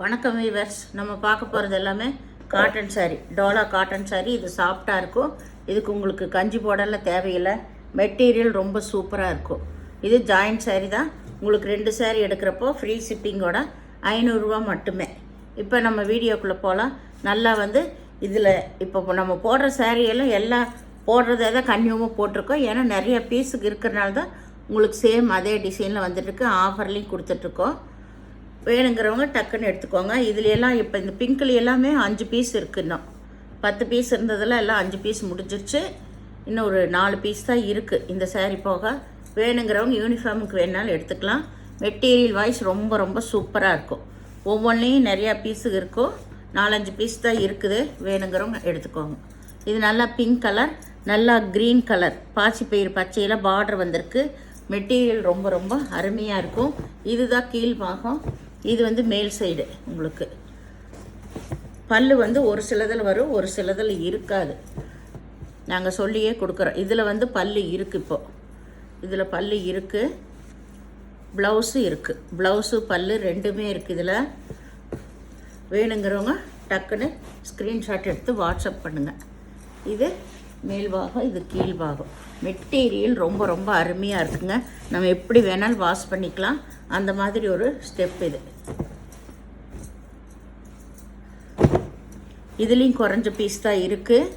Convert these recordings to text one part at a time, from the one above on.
வணக்கம் வீவர்ஸ். நம்ம பார்க்க போகிறது எல்லாமே காட்டன் சாரீ, டோலா காட்டன் சாரீ. இது சாஃப்டாக இருக்கும். இதுக்கு உங்களுக்கு கஞ்சி போடலாம் தேவையில்லை. மெட்டீரியல் ரொம்ப சூப்பராக இருக்கும். இது ஜாயிண்ட் சாரீ தான். உங்களுக்கு 2 சாரீ எடுக்கிறப்போ ஃப்ரீ ஷிப்பிங்கோட 500 ரூபா மட்டுமே. இப்போ நம்ம வீடியோக்குள்ளே போகலாம். நல்லா இதில் இப்போ நம்ம போடுற சாரியெல்லாம் எல்லாம் போடுறதே தான் கன்னியூமாக போட்டிருக்கோம். ஏன்னா நிறைய பீஸுக்கு இருக்கிறனால தான் உங்களுக்கு சேம் அதே டிசைனில் வந்துட்டுருக்கு. ஆஃபர்லேயும் கொடுத்துட்ருக்கோம். வேணுங்கிறவங்க டக்குன்னு எடுத்துக்கோங்க. இதுலையெல்லாம் இப்போ இந்த பிங்க்கில் எல்லாமே 5 பீஸ் இருக்குது. இன்னும் 10 பீஸ் இருந்ததில் எல்லாம் 5 பீஸ் முடிஞ்சிருச்சு. இன்னும் ஒரு 4 பீஸ் தான் இருக்குது இந்த சாரீ போக. வேணுங்கிறவங்க யூனிஃபார்முக்கு வேணாலும் எடுத்துக்கலாம். மெட்டீரியல் வைஸ் ரொம்ப ரொம்ப சூப்பராக இருக்கும். ஒவ்வொன்றையும் நிறையா பீஸுக்கு இருக்கும். 4-5 பீஸ் தான் இருக்குது. வேணுங்கிறவங்க எடுத்துக்கோங்க. இது நல்லா பிங்க் கலர், நல்லா க்ரீன் கலர், பாசிப்பயிறு பச்சையில் பார்டர் வந்திருக்கு. மெட்டீரியல் ரொம்ப ரொம்ப அருமையாக இருக்கும். இதுதான் கீழ் பாகம். இது மேல் சைடு. உங்களுக்கு பல்லு ஒரு சிலதில் வரும், ஒரு சிலதில் இருக்காது. நாங்கள் சொல்லியே கொடுக்குறோம். இதில் பல்லு இருக்குது. இப்போது இதில் பல்லு இருக்குது, ப்ளவுஸு இருக்குது. ப்ளவுஸு பல்லு ரெண்டுமே இருக்குது. இதில் வேணுங்கிறவங்க டக்குன்னு ஸ்க்ரீன்ஷாட் எடுத்து வாட்ஸ்அப் பண்ணுங்கள். இது மேல் பாகம், இது கீழ் பாகம். மெட்டீரியல் ரொம்ப ரொம்ப அருமையாக இருக்குங்க. நம்ம எப்படி வேணாலும் வாஷ் பண்ணிக்கலாம். அந்த மாதிரி ஒரு ஸ்டெப் இது. இதுலேயும் குறைஞ்ச பீஸ் தான் இருக்குது.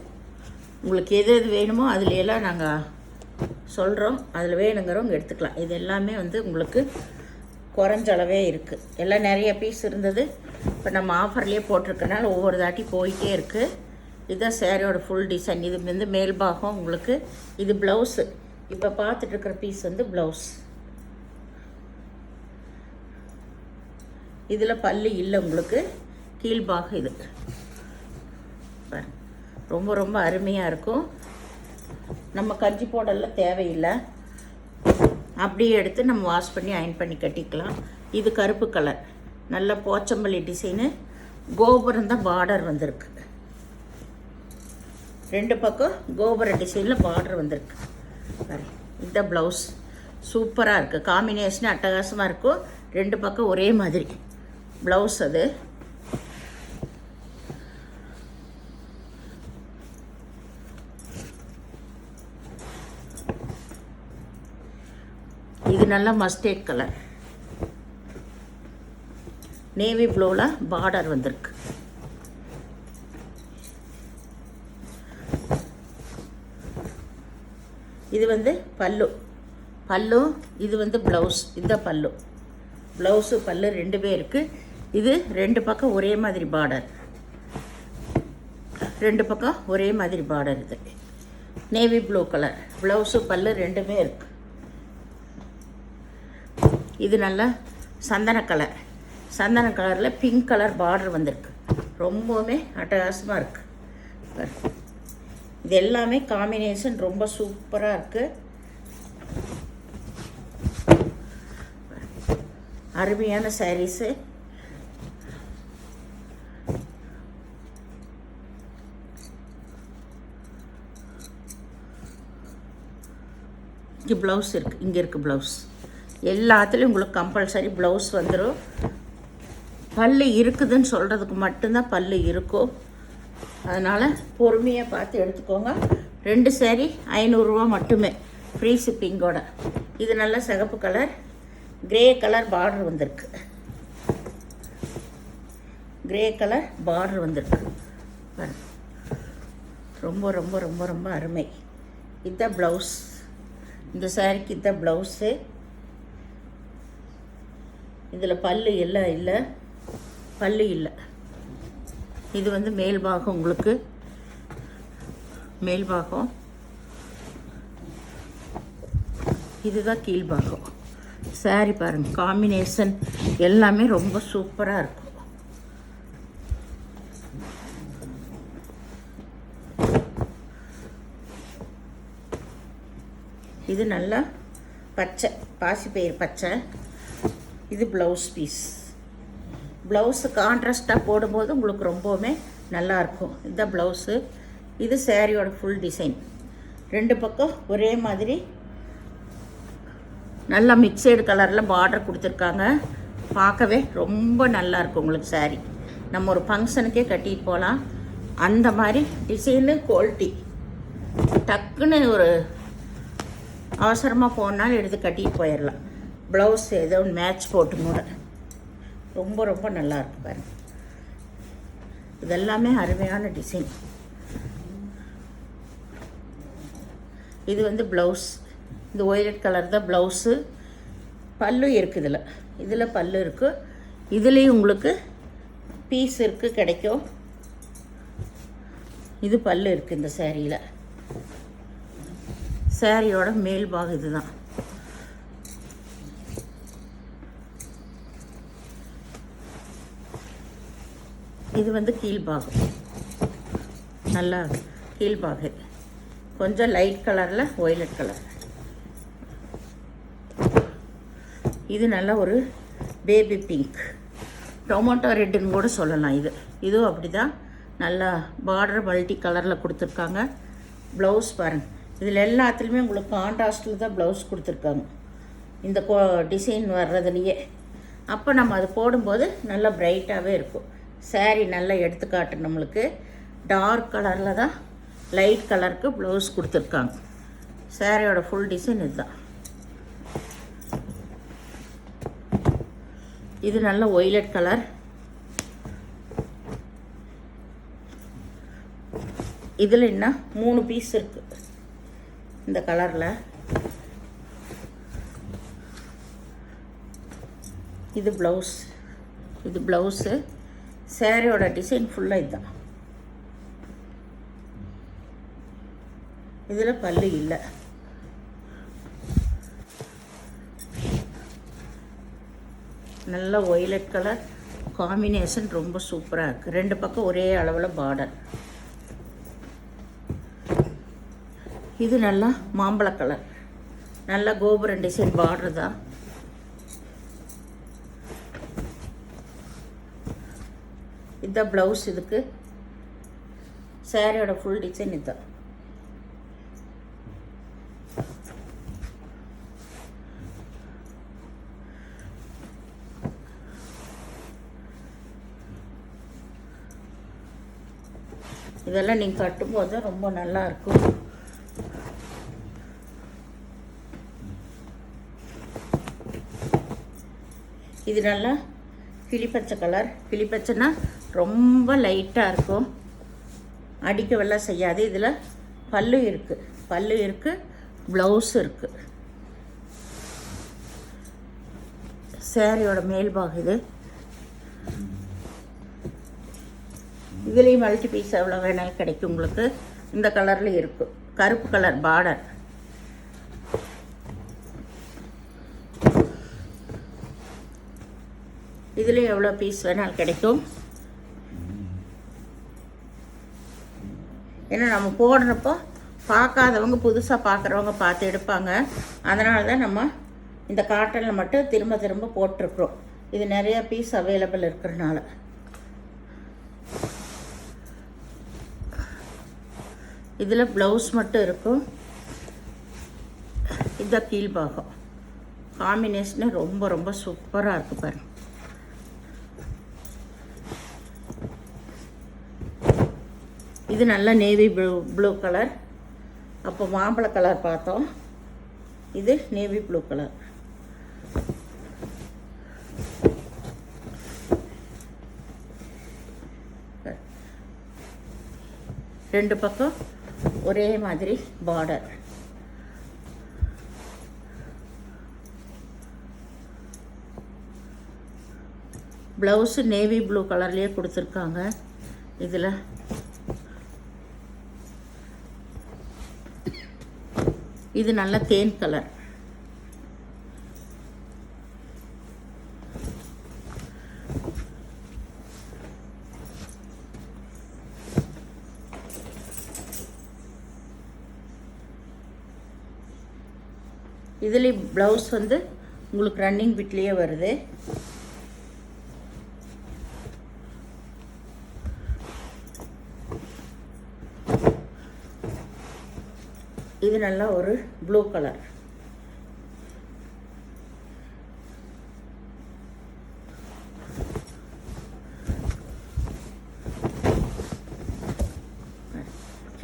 உங்களுக்கு எது எது வேணுமோ அதுலையெல்லாம் நாங்கள் சொல்கிறோம். அதில் வேணுங்கிறவங்க எடுத்துக்கலாம். இது எல்லாமே உங்களுக்கு குறைஞ்ச அளவே இருக்குது. எல்லாம் நிறைய பீஸ் இருந்தது. இப்போ நம்ம ஆஃபர்லேயே போட்டிருக்கனால ஒவ்வொரு தாட்டி போயிட்டே இருக்குது. இதுதான் சேரீயோட ஃபுல் டிசைன். இது மேல் பாகம் உங்களுக்கு. இது ப்ளவுஸு. இப்போ பார்த்துட்ருக்கிற பீஸ் ப்ளவுஸ். இதில் பல்லு இல்லை உங்களுக்கு. கீழ்பாகம் இது. ரொம்ப ரொம்ப அருமையாக இருக்கும். நம்ம கஞ்சி போடலாம் தேவையில்லை. அப்படியே எடுத்து நம்ம வாஷ் பண்ணி அயன் பண்ணி கட்டிக்கலாம். இது கருப்பு கலர், நல்ல போச்சம்பள்ளி டிசைனு. கோபுரம் தான் பார்டர் வந்திருக்கு. 2 பக்கம் கோபுர டிசைனில் பார்டர் வந்திருக்கு. இதுதான் ப்ளவுஸ். சூப்பராக இருக்குது. காம்பினேஷன் அட்டகாசமாக இருக்கும். 2 பக்கம் ஒரே மாதிரி ப்ளவுஸ். அது இது நல்லா மஸ்டேட் கலர், நேவி ப்ளூவில் பார்டர் வந்திருக்கு. இது பல்லு. இது ப்ளவுஸ். இதுதான் பல்லு. ப்ளவுஸு பல்லு ரெண்டுமே இருக்குது. இது 2 பக்கம் ஒரே மாதிரி பார்டர். 2 பக்கம் ஒரே மாதிரி பார்டர். இது நேவி ப்ளூ கலர். ப்ளவுஸு பல்லு ரெண்டுமே இருக்குது. இது நல்லா சந்தன கலர். சந்தன கலரில் பிங்க் கலர் பார்டர் வந்திருக்கு. ரொம்பவுமே அட்டகாசமாக இருக்குது. இது எல்லாமே காம்பினேஷன் ரொம்ப சூப்பராக இருக்குது. அருமையான சாரீஸு. இங்கே ப்ளவுஸ் இருக்குது. இங்கே இருக்குது ப்ளவுஸ். எல்லாத்துலேயும் உங்களுக்கு கம்பல்சரி ப்ளவுஸ் வந்துடும். பல்லு இருக்குதுன்னு சொல்கிறதுக்கு மட்டும்தான் பல்லு இருக்கும். அதனால் பொறுமையாக பார்த்து எடுத்துக்கோங்க. 2 சாரீ 500 ரூபா மட்டுமே, ஃப்ரீ ஷிப்பிங்கோட. இது நல்ல சிகப்பு கலர், கிரே கலர் பார்டர் வந்திருக்கு. கிரே கலர் பார்டர் வந்திருக்கு. ரொம்ப ரொம்ப ரொம்ப ரொம்ப அருமை. இதுதான் ப்ளவுஸ். இந்த சாரீக்கு இதுதான் ப்ளவுஸு. இதில் பல்லு எல்லாம் இல்லை, பல்லு இல்லை. இது மேல் பாகம். உங்களுக்கு மேல் பாகம். இதுதான் கீழ் பாகம். சாரி பாருங்கள், காம்பினேஷன் எல்லாமே ரொம்ப சூப்பராக இருக்கும். இது நல்லா பச்சை, பாசிப்பயிறு பச்சை. இது ப்ளவுஸ் பீஸ். ப்ளவுஸு கான்ட்ராஸ்ட்டாக போடும்போது உங்களுக்கு ரொம்பவுமே நல்லாயிருக்கும். இதுதான் ப்ளவுஸு. இது சாரியோட ஃபுல் டிசைன். 2 பக்கம் ஒரே மாதிரி நல்லா மிக்சடு கலரில் பார்டர் கொடுத்துருக்காங்க. பார்க்கவே ரொம்ப நல்லா இருக்கும் உங்களுக்கு saree. நம்ம ஒரு ஃபங்க்ஷனுக்கே கட்டிட்டு போகலாம். அந்த மாதிரி டிசைனு குவாலிட்டி. டக்குன்னு ஒரு அவசரமாக போனாலும் எடுத்து கட்டிட்டு போயிடலாம். ப்ளவுஸ் ஏதோ மேட்ச் போட்டு கூட ரொம்ப ரொம்ப நல்லா இருக்கு பாருங்க. இதெல்லாமே அருமையான டிசைன். இது வந்து ப்ளவுஸ். இந்த ஒயலட் கலர் தான் ப்ளவுஸு. பல்லு இருக்குது இதில் பல்லு இருக்குது. இதுலேயும் உங்களுக்கு பீஸ் இருக்குது கிடைக்கும். இது பல்லு இருக்குது இந்த சேரீயில். சேரீயோட மேல் பாகம் இதுதான். இது வந்து கீழ்பாகம். நல்லா கீழ்பாகம். கொஞ்சம் லைட் கலரில் ஒயலட் கலர். இது நல்ல ஒரு பேபி பிங்க், டொமேட்டோ ரெட்டுன்னு கூட சொல்லலாம். இதுவும் அப்படி தான். நல்லா பார்டர் மல்டி கலரில் கொடுத்துருக்காங்க. ப்ளவுஸ் பாருங்கள். இதில் எல்லாத்துலேயுமே உங்களுக்கு கான்ட்ராஸ்டில் தான் ப்ளவுஸ் கொடுத்துருக்காங்க இந்த டிசைன் வர்றதுலையே. அப்போ நம்ம அது போடும்போது நல்லா ப்ரைட்டாகவே இருக்கும். சாரீ நல்லா எடுத்துக்காட்டு. நம்மளுக்கு டார்க் கலரில் தான் லைட் கலருக்கு ப்ளவுஸ் கொடுத்துருக்காங்க. சாரியோட ஃபுல் டிசைன் இதுதான். இது நல்ல ஒய்லட் கலர். இதில் என்ன 3 பீஸ் இருக்குது இந்த கலரில். இது ப்ளவுஸ். இது ப்ளவுஸு. சாரியோட டிசைன் ஃபுல்லாக இதுதான். இதில் பல்லு இல்லை. நல்ல ஒய்லட் கலர் காம்பினேஷன் ரொம்ப சூப்பராக இருக்குது. 2 பக்கம் ஒரே அளவில் பார்டர். இது நல்லா மாம்பழ கலர். நல்லா கோபுரம் டிசைன் பார்டர் தான். இதுதான் ப்ளவுஸ். இதுக்கு சாரியோட ஃபுல் டிசைன் இதுதான். இதெல்லாம் நீங்கள் கட்டும்போது ரொம்ப நல்லா இருக்கும். இது நல்லா கிளிப்பச்சை கலர். கிளிப்பச்சைன்னா ரொம்ப லைட்டாக இருக்கும், அடிக்க வெள்ளம் செய்யாது. இதில் பல்லு இருக்குது, ப்ளவுஸ் இருக்குது. சாரியோட மேல் பாகம் இது. இதுலேயும் மல்டி பீஸ் எவ்வளோ வேணாலும் கிடைக்கும் உங்களுக்கு. இந்த கலரில் இருக்கும். கருப்பு கலர் பார்டர். இதுலேயும் எவ்வளோ பீஸ் வேணாலும் கிடைக்கும். ஏன்னா நம்ம போடுறப்போ பார்க்காதவங்க புதுசாக பார்க்குறவங்க பார்த்து எடுப்பாங்க. அதனால தான் நம்ம இந்த காட்டனில் மட்டும் திரும்ப திரும்ப போட்டிருக்கிறோம். இது நிறையா பீஸ் அவைலபிள் இருக்கிறதுனால. இதில் ப்ளவுஸ் மட்டும் இருக்கும். இதுதான் கீழ்பாகம். காம்பினேஷனே ரொம்ப ரொம்ப சூப்பராக இருக்குது பாருங்க. இது நல்ல நேவி ப்ளூ கலர். அப்போ மாம்பழ கலர் பார்த்தோம். இது நேவி ப்ளூ கலர். ரெண்டு பக்கம் ஒரே மாதிரி பார்டர். ப்ளவுஸு நேவி ப்ளூ கலர்லேயே கொடுத்துருக்காங்க. இதில் இது நல்ல தேன் கலர். இதில் ப்ளவுஸ் வந்து உங்களுக்கு ரன்னிங் பிட்லேயே வருது. இது நல்லா ஒரு ப்ளூ கலர்.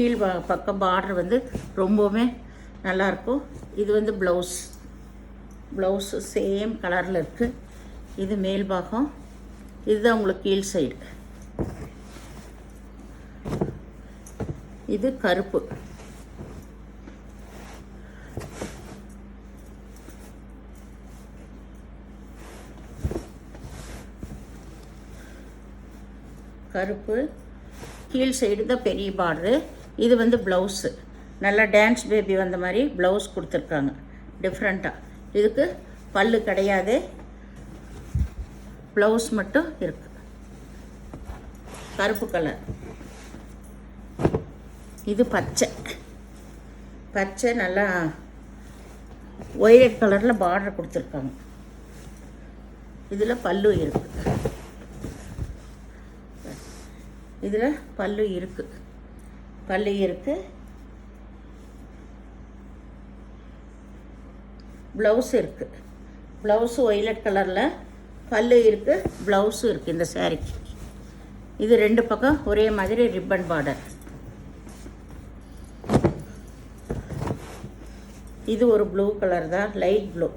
கீழ் பக்கம் பார்டர் வந்து ரொம்பவுமே நல்லாயிருக்கும். இது வந்து ப்ளவுஸு சேம் கலரில் இருக்குது. இது மேல் பாகம், இதுதான் உங்களுக்கு கீழ் சைடு. இது கருப்பு. கருப்பு கீழ் சைடு தான் பெரிய பார்டரு. இது வந்து ப்ளவுஸு, நல்லா டான்ஸ் பேபி வந்த மாதிரி ப்ளவுஸ் கொடுத்துருக்காங்க டிஃப்ரெண்ட்டாக. இதுக்கு பல்லு கிடையாது, ப்ளவுஸ் மட்டும் இருக்குது. கருப்பு கலர். இது பச்சை நல்லா ஒயிலட் கலரில் பார்டர் கொடுத்துருக்காங்க. இதில் பல்லு இருக்குது. இதில் பல்லு இருக்குது. ப்ளவுஸ் இருக்குது. ப்ளவுஸு ஒயிலட் கலரில், பல்லு இருக்குது, ப்ளவுஸும் இருக்குது இந்த சாரீக்கு. இது 2 பக்கம் ஒரே மாதிரி ரிப்பன் பார்டர். இது ஒரு ப்ளூ கலர் தான், லைட் ப்ளூ.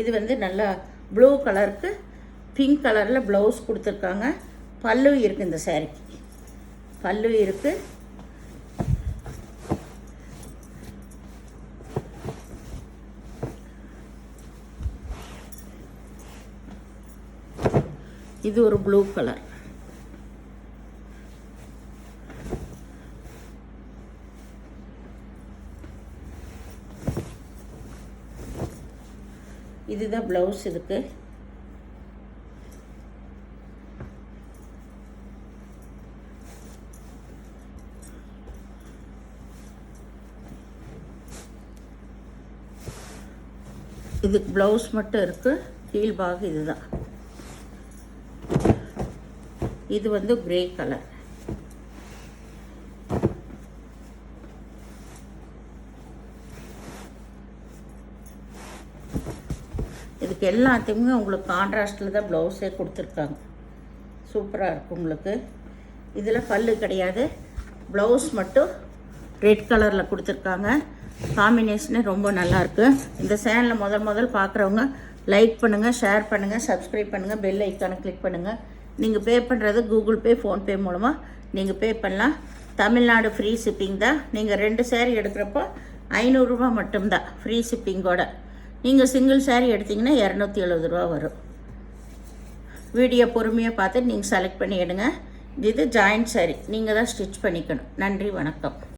இது வந்து நல்லா ப்ளூ கலருக்கு பிங்க் கலரில் ப்ளவுஸ் கொடுத்துருக்காங்க. பல்லு இருக்குது இந்த சாரீக்கு. பல்லு இருக்குது. இது ஒரு ப்ளூ கலர். இதுதான் ப்ளவுஸ். இதுக்கு இதுக்கு ப்ளவுஸ் மட்டும் இருக்குது. கீழ் பாகு இதுதான். இது வந்து கிரே கலர். இதுக்கு எல்லாத்தையுமே உங்களுக்கு கான்ட்ராஸ்டில் தான் ப்ளவுஸே கொடுத்துருக்காங்க. சூப்பராக இருக்கும் உங்களுக்கு. இதில் பல்லு கிடையாது, ப்ளவுஸ் மட்டும் ரெட் கலரில் கொடுத்துருக்காங்க. காம்பினேஷனே ரொம்ப நல்லாயிருக்கு. இந்த சேனலில் முதல் பார்க்குறவங்க லைக் பண்ணுங்கள், ஷேர் பண்ணுங்கள், சப்ஸ்கிரைப் பண்ணுங்கள், பெல் ஐக்கானை கிளிக் பண்ணுங்கள். நீங்கள் பே பண்ணுறது கூகுள் பே, ஃபோன்பே மூலமாக நீங்கள் பே பண்ணலாம். தமிழ்நாடு ஃப்ரீ ஷிப்பிங் தான். நீங்கள் 2 சேரீ எடுக்கிறப்போ 500 ரூபா மட்டும்தான் ஃப்ரீ ஷிப்பிங்கோட. நீங்கள் சிங்கிள் சேரீ எடுத்திங்கன்னா 270 ரூபா வரும். வீடியோ பொறுமையாக பார்த்து நீங்கள் செலக்ட் பண்ணி எடுங்க. இது ஜாயிண்ட் சேரீ, நீங்கள் தான் ஸ்டிச் பண்ணிக்கணும். நன்றி, வணக்கம்.